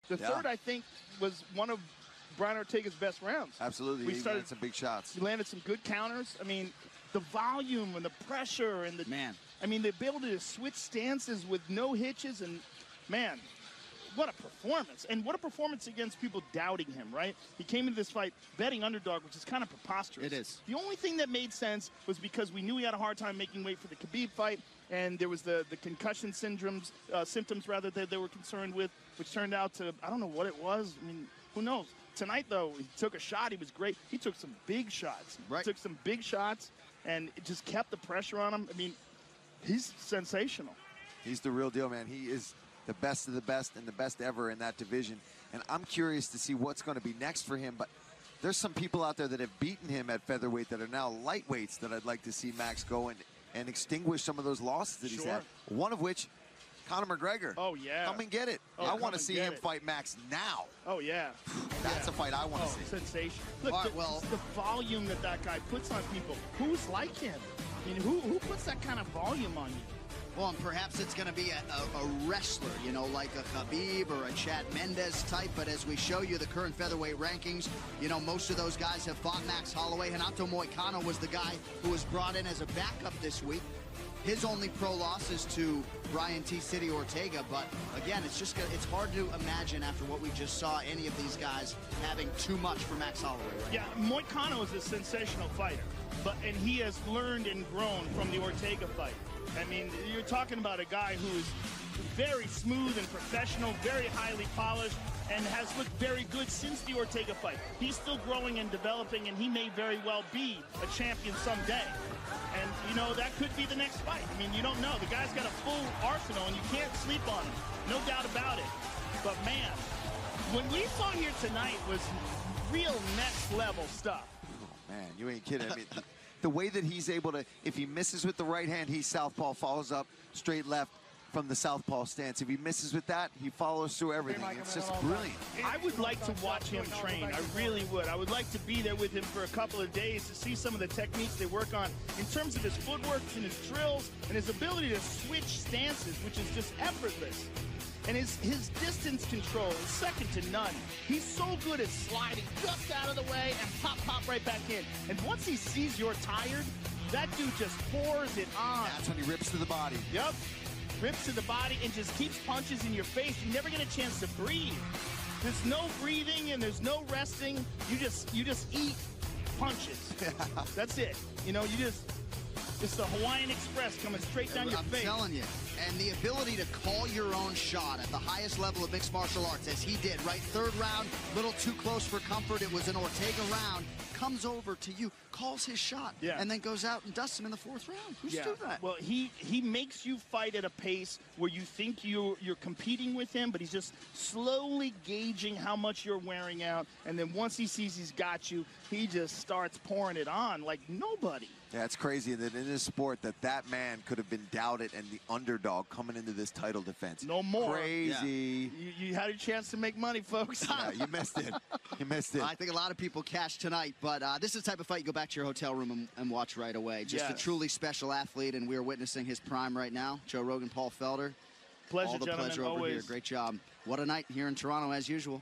The third, I think, was one of Brian Ortega's best rounds. Absolutely. He landed some big shots. He landed some good counters. I mean, the volume and the pressure and the I mean, the ability to switch stances with no hitches, and man, what a performance. And what a performance against people doubting him, right? He came into this fight betting underdog, which is kind of preposterous. It is. The only thing that made sense was because we knew he had a hard time making weight for the Khabib fight, and there was the concussion symptoms rather that they were concerned with, which turned out to, I don't know what it was. I mean, who knows? Tonight, though, he took a shot. He was great. He took some big shots. Right. He took some big shots, and it just kept the pressure on him. I mean, he's sensational. He's the real deal, man. He is the best of the best and the best ever in that division. And I'm curious to see what's going to be next for him. But there's some people out there that have beaten him at featherweight that are now lightweights that I'd like to see Max go and extinguish some of those losses that he's had. One of which, Conor McGregor. Oh, yeah. Come and get it. I want to see him fight Max now. Oh, yeah. That's a fight I want to see. Sensational. Look, the volume that guy puts on people. Who's like him? I mean, who puts that kind of volume on you? Well, and perhaps it's going to be a wrestler, you know, like a Khabib or a Chad Mendes type. But as we show you the current featherweight rankings, you know, most of those guys have fought Max Holloway. Renato Moicano was the guy who was brought in as a backup this week. His only pro loss is to Brian T. City Ortega. But again, it's hard to imagine after what we just saw any of these guys having too much for Max Holloway. Right Yeah, Moicano is a sensational fighter, and he has learned and grown from the Ortega fight. I mean, you're talking about a guy who is very smooth and professional, very highly polished, and has looked very good since the Ortega fight. He's still growing and developing, and he may very well be a champion someday. And, you know, that could be the next fight. I mean, you don't know. The guy's got a full arsenal, and you can't sleep on him. No doubt about it. But, man, what we saw here tonight was real next-level stuff. Oh, man, you ain't kidding. I mean, the way that he's able to, if he misses with the right hand, he's southpaw, follows up, straight left from the southpaw stance. If he misses with that, he follows through everything. It's just brilliant. I would like to watch him train. I really would. I would like to be there with him for a couple of days to see some of the techniques they work on in terms of his footwork and his drills and his ability to switch stances, which is just effortless. And his distance control is second to none. He's so good at sliding just out of the way and pop right back in. And once he sees you're tired, that dude just pours it on. That's when he rips to the body. Yep. Rips to the body and just keeps punches in your face. You never get a chance to breathe. There's no breathing and there's no resting. You just eat punches. That's it. You know, it's the Hawaiian Express coming straight down your face. I'm telling you. And the ability to call your own shot at the highest level of mixed martial arts, as he did, right? Third round, little too close for comfort. It was an Ortega round. Comes over to you, calls his shot, and then goes out and dusts him in the fourth round. Who's do that? Well, he makes you fight at a pace where you think you're competing with him, but he's just slowly gauging how much you're wearing out. And then once he sees he's got you, he just starts pouring it on like nobody. Yeah, it's crazy that in this sport that man could have been doubted and the underdog coming into this title defense. No more. Crazy. Yeah. You had a chance to make money, folks. Yeah, you missed it. You missed it. I think a lot of people cashed tonight, but this is the type of fight you go back to your hotel room and watch right away. Just a truly special athlete, and we are witnessing his prime right now. Joe Rogan, Paul Felder. Pleasure, all the gentlemen, pleasure over always. here. Great job. What a night here in Toronto, as usual.